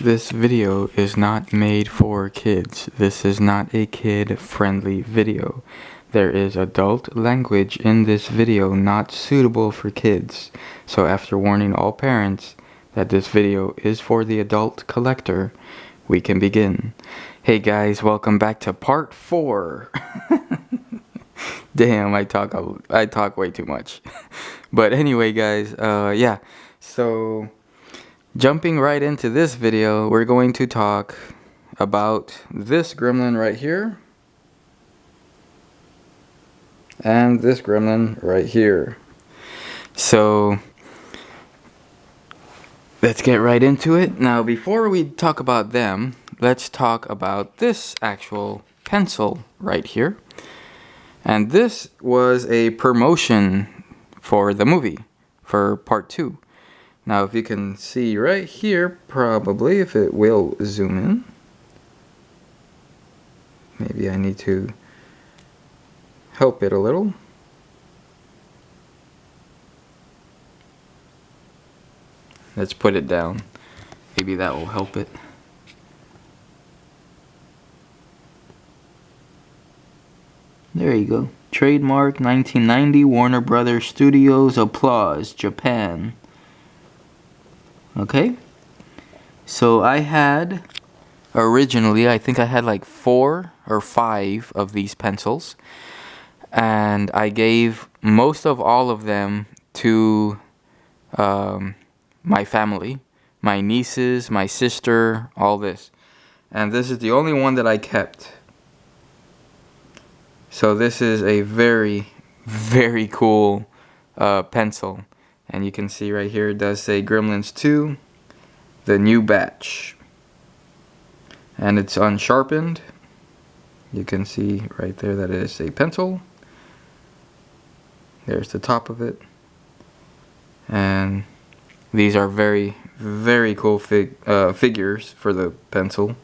This video is not made for kids. This is not a kid-friendly video. There is adult language in this video not suitable for kids. So after warning all parents that this video is for the adult collector, we can begin. Hey guys, welcome back to part 4. Damn, I talk way too much. But anyway guys, yeah. So jumping right into this video, we're going to talk about this gremlin right here and this gremlin right here. So let's get right into it. Now before we talk about them, let's talk about this actual pencil right here. And this was a promotion for the movie, for part 2. Now if you can see right here, probably, if it will zoom in. Maybe I need to help it a little. Let's put it down. Maybe that will help it. There you go. Trademark 1990 Warner Brothers Studios, applause, Japan. Okay, so I had originally, I think I had like 4 or 5 of these pencils, and I gave most of all of them to my family, my nieces, my sister, all this, and this is the only one that I kept. So this is a very, very cool pencil. And you can see right here it does say Gremlins 2, the new batch. And it's unsharpened. You can see right there that it is a pencil. There's the top of it. And these are very, very cool figures for the pencil.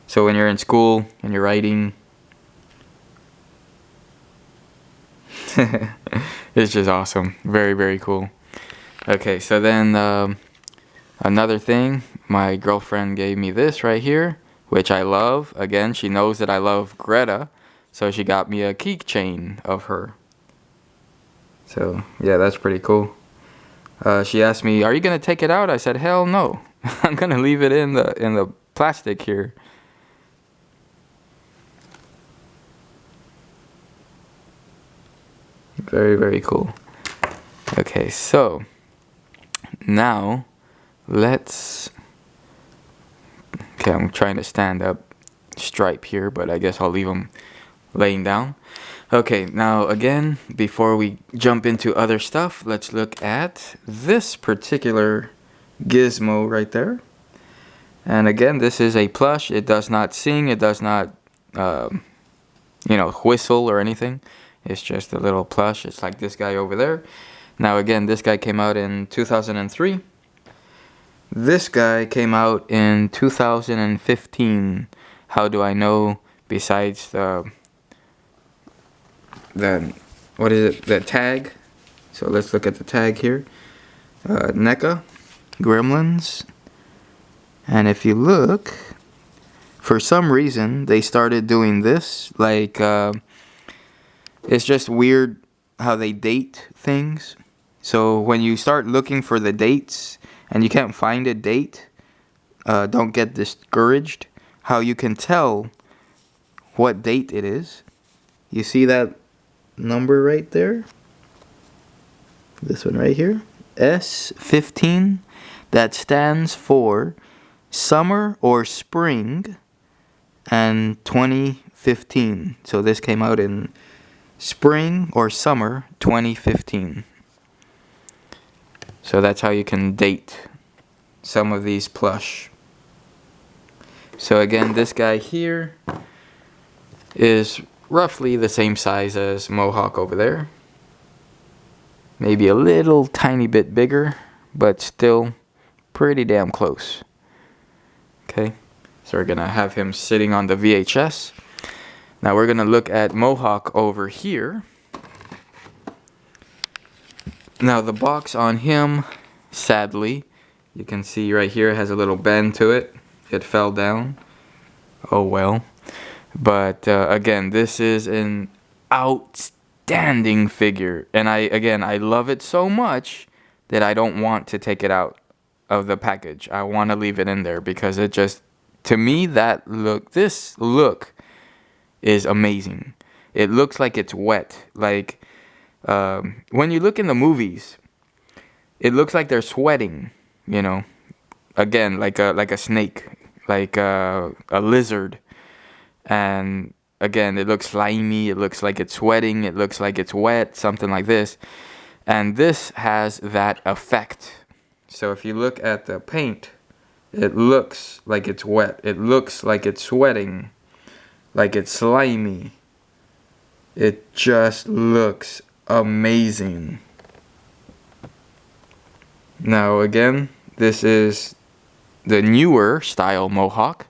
So when you're in school and you're writing, it's just awesome. Very, very cool. Okay, so then another thing, my girlfriend gave me this right here, which I love. Again, she knows that I love Greta, so she got me a keychain of her. So yeah, that's pretty cool. She asked me, "Are you gonna take it out?" I said, "Hell no, I'm gonna leave it in the plastic here." Very, very cool. Okay, so now let's, okay, I'm trying to stand up stripe here, but I guess I'll leave them laying down. Okay, now again, before we jump into other stuff, let's look at this particular gizmo right there. And again, this is a plush. It does not sing, it does not whistle or anything. It's just a little plush. It's like this guy over there. Now again, this guy came out in 2003. This guy came out in 2015. How do I know? Besides the what is it? The tag. So let's look at the tag here. NECA Gremlins. And if you look, for some reason they started doing this. Like it's just weird how they date things. So when you start looking for the dates and you can't find a date, don't get discouraged. How you can tell what date it is. You see that number right there? This one right here. S15. That stands for summer or spring and 2015. So this came out in spring or summer 2015. So that's how you can date some of these plush. So again, this guy here is roughly the same size as Mohawk over there. Maybe a little tiny bit bigger, but still pretty damn close. Okay, so we're gonna have him sitting on the VHS. Now we're gonna look at Mohawk over here. Now the box on him, sadly, you can see right here, it has a little bend to it. It fell down. Oh well. But again, this is an outstanding figure, and I love it so much that I don't want to take it out of the package. I want to leave it in there because it just, to me, this look is amazing. It looks like it's wet. Like when you look in the movies, it looks like they're sweating. You know, again, like a snake, like a lizard. And again, it looks slimy, it looks like it's sweating, it looks like it's wet, something like this. And this has that effect. So if you look at the paint, it looks like it's wet, it looks like it's sweating, like it's slimy. It just looks amazing. Now again, this is the newer style mohawk.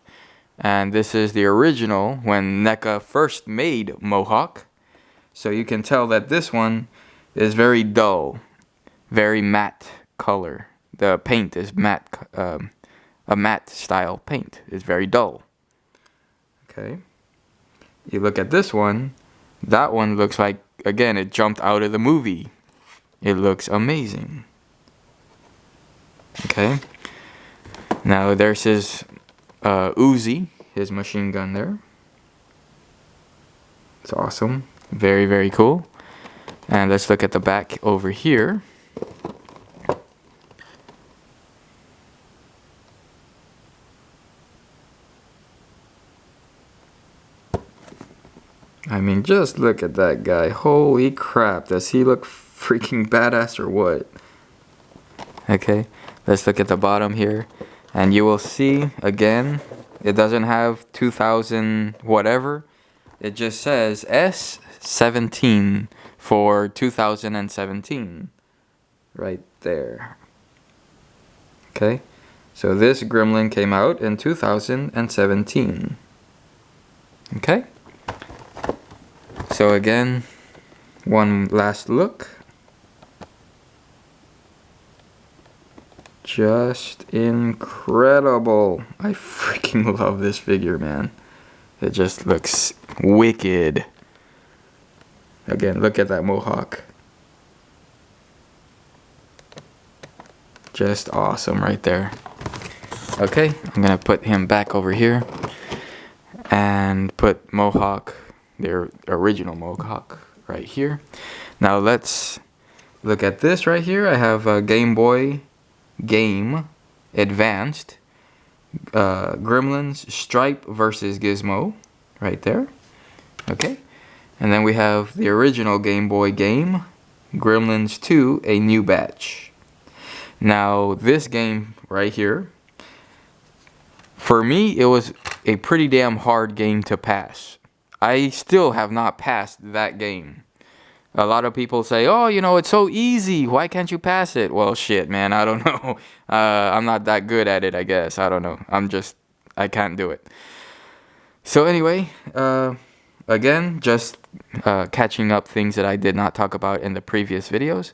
And this is the original when NECA first made mohawk. So you can tell that this one is very dull, very matte color. The paint is matte, a matte style paint. It's very dull. Okay. You look at this one. That one looks like, again, it jumped out of the movie. It looks amazing. Okay. Now there's his Uzi, his machine gun there. It's awesome. Very, very cool. And let's look at the back over here. I mean, just look at that guy. Holy crap. Does he look freaking badass or what? Okay, let's look at the bottom here. And you will see, again, it doesn't have 2000 whatever. It just says S17 for 2017. Right there. Okay, so this gremlin came out in 2017. Okay, so again, one last look. Just incredible. I freaking love this figure, man. It just looks wicked. Again, look at that mohawk. Just awesome right there. Okay, I'm gonna put him back over here and put mohawk, the original mohawk, right here. Now let's look at this right here. I have a Game Boy Game Advanced Gremlins Stripe versus Gizmo right there. Okay, and then we have the original Game Boy game Gremlins 2 A New Batch. Now this game right here, for me, it was a pretty damn hard game to pass. I still have not passed that game. A lot of people say, oh, you know, it's so easy. Why can't you pass it? Well, shit, man. I don't know. I'm not that good at it, I guess. I don't know. I can't do it. So anyway, again, just catching up things that I did not talk about in the previous videos.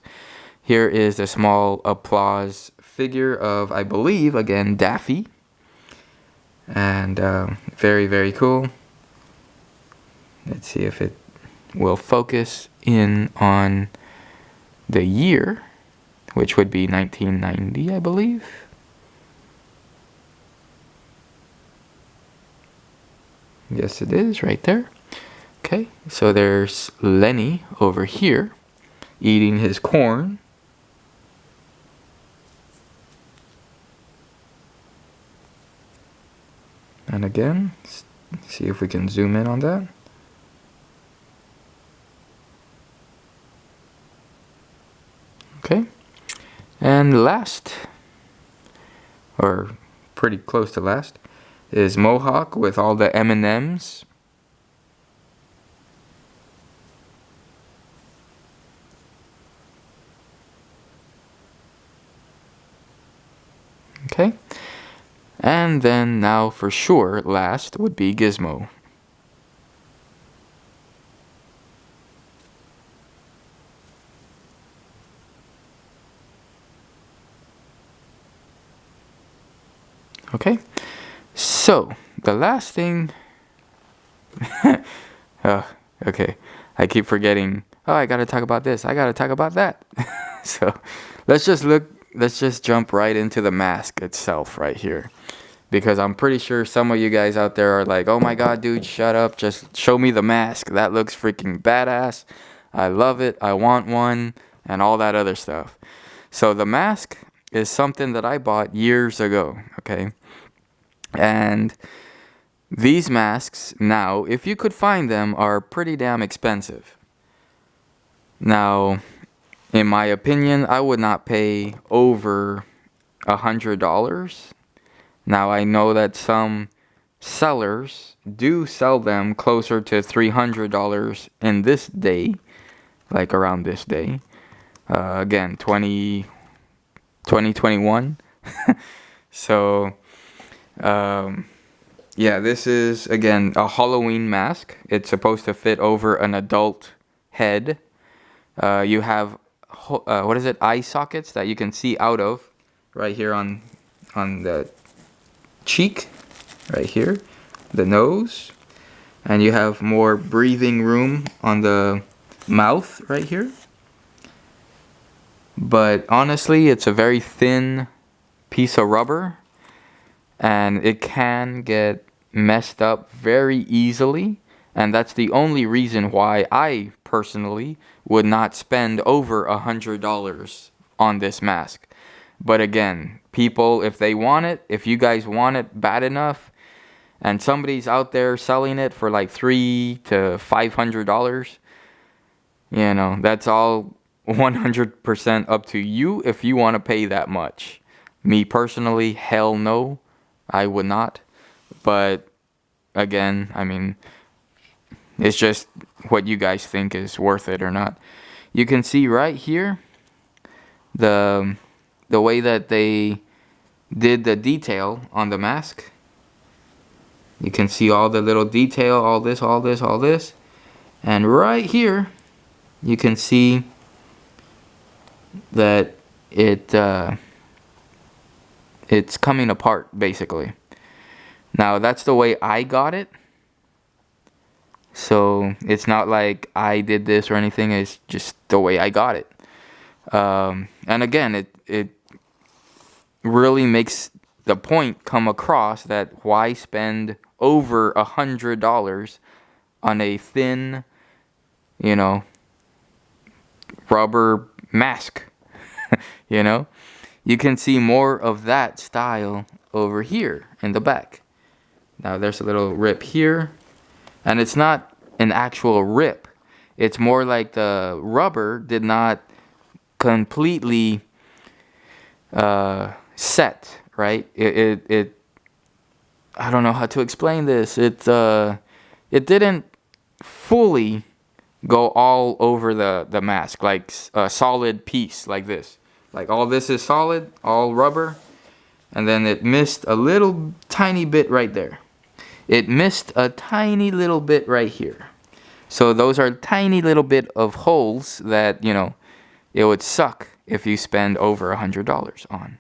Here is a small applause figure of, I believe, again, Daffy. And very, very cool. Let's see if it will focus in on the year, which would be 1990, I believe. Yes, it is right there. Okay, so there's Lenny over here eating his corn. And again, see if we can zoom in on that. Okay, and last, or pretty close to last, is Mohawk with all the M&Ms. Okay, and then now for sure last would be Gizmo. Okay, So the last thing okay, I keep forgetting, oh, I gotta talk about this, I gotta talk about that. So let's just jump right into the mask itself right here, because I'm pretty sure some of you guys out there are like, oh my god, dude, shut up, just show me the mask, that looks freaking badass, I love it, I want one, and all that other stuff. So the mask is something that I bought years ago, okay? And these masks now, if you could find them, are pretty damn expensive. Now, in my opinion, I would not pay over $100. Now, I know that some sellers do sell them closer to $300 in this day, like around this day. Again, 2021. So, yeah, this is, again, a Halloween mask. It's supposed to fit over an adult head. You have, what is it, eye sockets that you can see out of right here on the cheek, right here, the nose. And you have more breathing room on the mouth right here. But honestly, it's a very thin piece of rubber, and it can get messed up very easily, and that's the only reason why I personally would not spend over $100 on this mask. But again, people, if they want it, if you guys want it bad enough, and somebody's out there selling it for like $300 to $500, you know, that's all 100% up to you if you want to pay that much. Me personally, hell no, I would not. But again, I mean, it's just what you guys think is worth it or not. You can see right here the way that they did the detail on the mask. You can see all the little detail, all this. And right here, you can see that it's coming apart, basically. Now, that's the way I got it. So, it's not like I did this or anything. It's just the way I got it. And again, it really makes the point come across that why spend over $100 on a thin, you know, rubber mask. You know, you can see more of that style over here in the back. Now there's a little rip here, and it's not an actual rip. It's more like the rubber did not completely set, right? It I don't know how to explain this. It didn't fully go all over the mask, like a solid piece like this. Like all this is solid, all rubber, and then it missed a little tiny bit right there. It missed a tiny little bit right here. So those are tiny little bit of holes that, you know, it would suck if you spend over $100 on.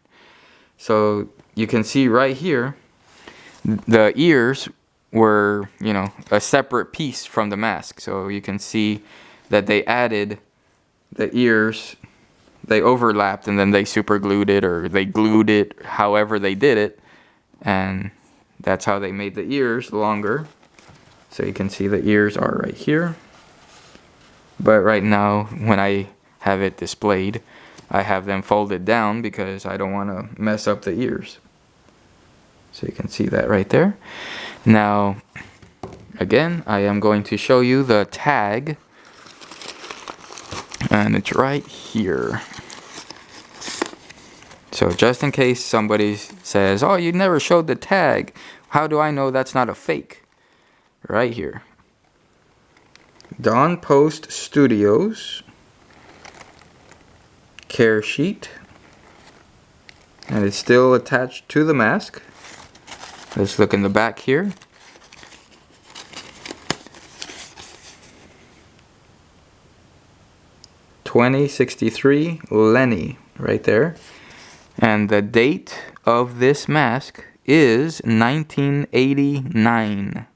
So you can see right here, the ears were, you know, a separate piece from the mask. So you can see that they added the ears, they overlapped, and then they super glued it, or they glued it, however they did it, and that's how they made the ears longer. So you can see the ears are right here. But right now, when I have it displayed, I have them folded down because I don't want to mess up the ears. So you can see that right there. Now, again, I am going to show you the tag, and it's right here. So just in case somebody says, oh, you never showed the tag, how do I know that's not a fake? Right here. Dawn Post Studios care sheet, and it's still attached to the mask. Let's look in the back here. $2063 Lenny right there. And the date of this mask is 1989.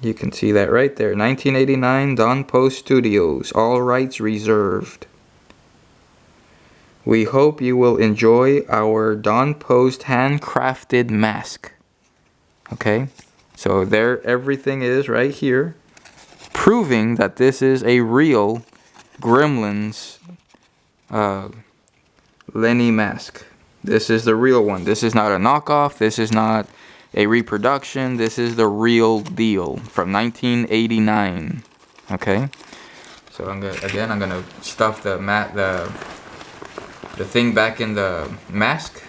You can see that right there. 1989, Don Post Studios. All rights reserved. We hope you will enjoy our Don Post handcrafted mask. Okay, so there everything is right here, proving that this is a real Gremlins Lenny mask. This is the real one. This is not a knockoff. This is not a reproduction. This is the real deal from 1989. Okay, so I'm gonna stuff the thing back in the mask,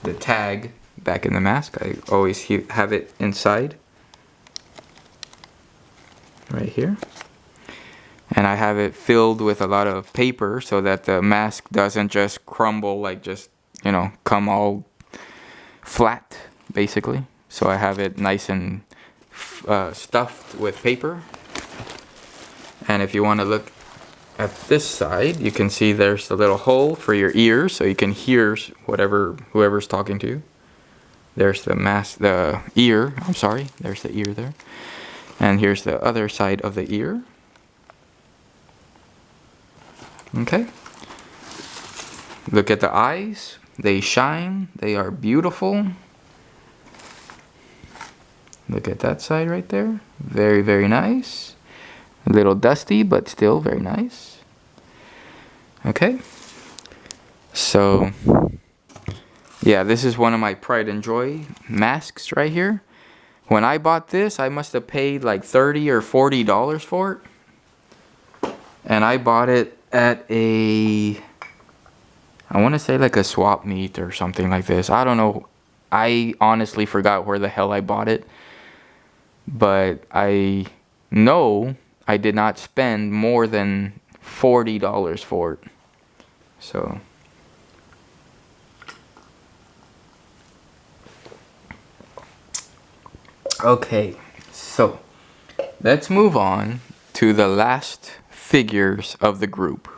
the tag back in the mask. I always have it inside right here, and I have it filled with a lot of paper so that the mask doesn't just crumble, like just, you know, come all flat basically. So I have it nice and stuffed with paper. And if you want to look at this side, you can see there's the little hole for your ears, so you can hear whoever's talking to you. There's the ear, I'm sorry, there's the ear there. And here's the other side of the ear. Okay. Look at the eyes. They shine. They are beautiful. Look at that side right there. Very, very nice. A little dusty, but still very nice. Okay. So, yeah, this is one of my pride and joy masks right here. When I bought this, I must have paid like $30 or $40 for it. And I bought it at I want to say like a swap meet or something like this. I don't know. I honestly forgot where the hell I bought it. But I know I did not spend more than $40 for it. So, okay, so let's move on to the last figures of the group.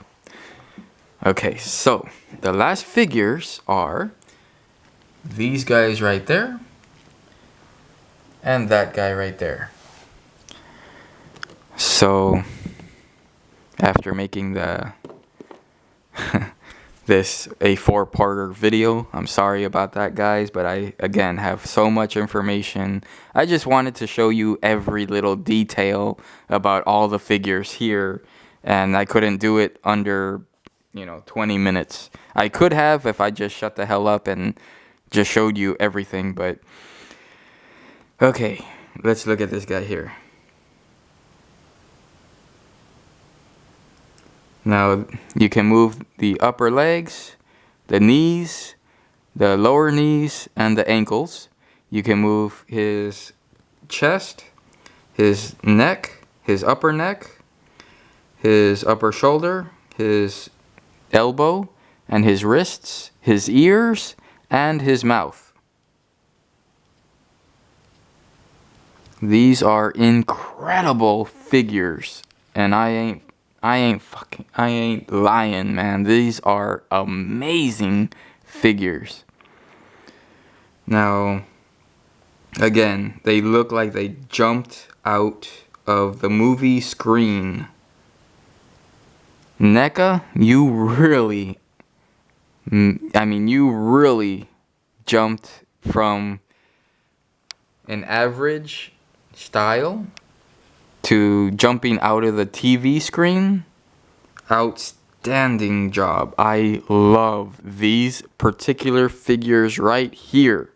Okay, so the last figures are these guys right there and that guy right there. So after making the this a 4-parter video, I'm sorry about that, guys, but I again have so much information. I just wanted to show you every little detail about all the figures here, and I couldn't do it under 20 minutes. I could have if I just shut the hell up and just showed you everything, but okay, let's look at this guy here. Now, you can move the upper legs, the knees, the lower knees, and the ankles. You can move his chest, his neck, his upper shoulder, his elbow, and his wrists, his ears, and his mouth. These are incredible figures, and I ain't lying, man. These are amazing figures. Now, again, they look like they jumped out of the movie screen. NECA, you really jumped from an average style to jumping out of the TV screen. Outstanding job. I love these particular figures right here.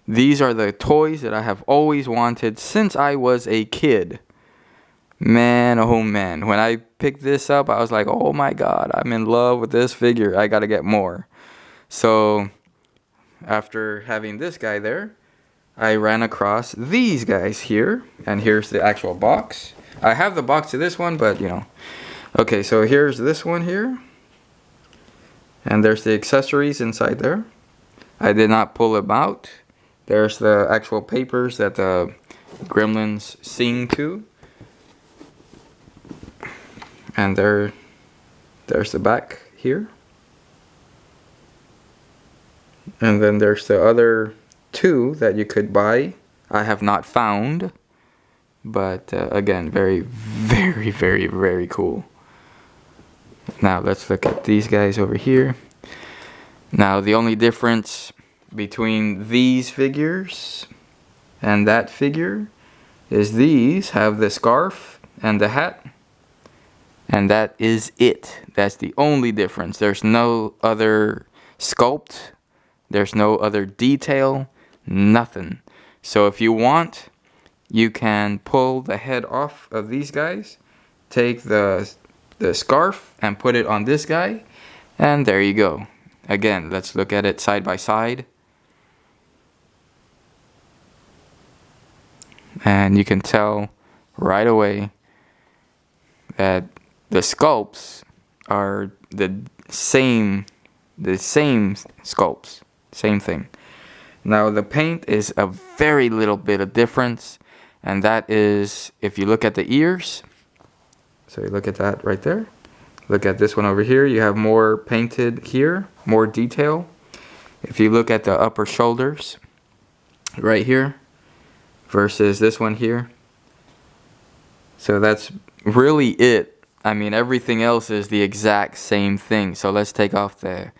These are the toys that I have always wanted since I was a kid. Man, oh man. When I picked this up, I was like, oh my god, I'm in love with this figure. I gotta get more. So, after having this guy there, I ran across these guys here, and here's the actual box. I have the box to this one, but okay, so here's this one here, and there's the accessories inside there. I did not pull them out. There's the actual papers that the Gremlins sing to, and there's the back here. And then there's the other two that you could buy. I have not found. But again, very, very, very, very cool. Now let's look at these guys over here. Now the only difference between these figures and that figure is these have the scarf and the hat. And that is it. That's the only difference. There's no other sculpt. There's no other detail. Nothing. So if you want, you can pull the head off of these guys, take the scarf and put it on this guy, and there you go. Again, let's look at it side by side. And you can tell right away that the sculpts are the same sculpts, same thing. Now the paint is a very little bit of difference, and that is if you look at the ears. So you look at that right there. Look at this one over here. You have more painted here, more detail. If you look at the upper shoulders right here versus this one here. So that's really it. I mean, everything else is the exact same thing. So let's take off the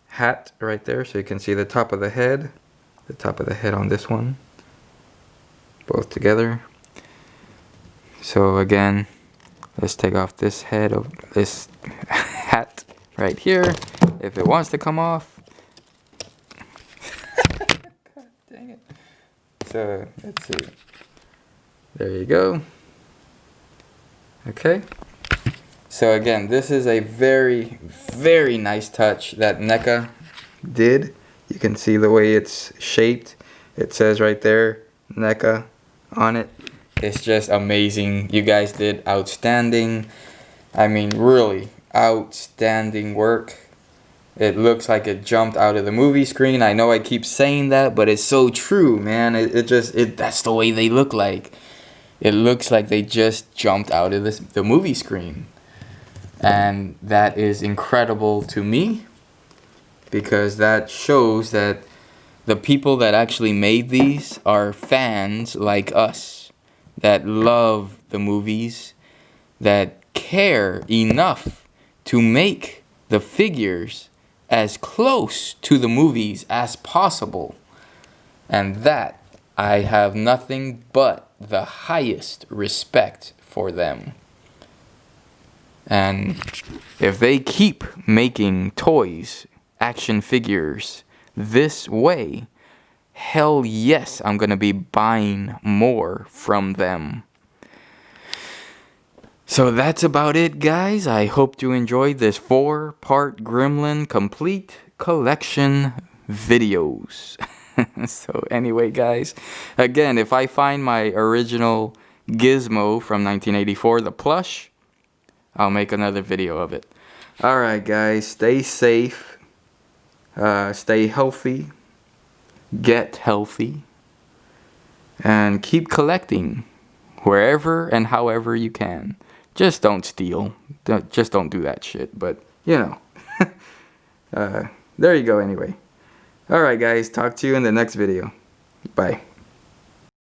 hat right there so you can see the top of the head on this one, both together. So again, let's take off this head of this hat right here if it wants to come off. God dang it. So let's see, there you go. Okay, so again, this is a very, very nice touch that NECA did. You can see the way it's shaped. It says right there, NECA on it. It's just amazing. You guys did outstanding. I mean, really outstanding work. It looks like it jumped out of the movie screen. I know I keep saying that, but it's so true, man. That's the way they look like. It looks like they just jumped out of the movie screen. And that is incredible to me, because that shows that the people that actually made these are fans like us, that love the movies, that care enough to make the figures as close to the movies as possible. And that, I have nothing but the highest respect for them. And if they keep making toys, action figures this way, hell yes, I'm gonna be buying more from them. So that's about it, guys. I hope you enjoyed this 4-part Gremlin complete collection videos. So anyway, guys, again, if I find my original Gizmo from 1984, the plush, I'll make another video of it. Alright, guys, stay safe, stay healthy, get healthy, and keep collecting wherever and however you can. Just don't steal. Just don't do that shit, but, you know. There you go, anyway. Alright, guys, talk to you in the next video. Bye.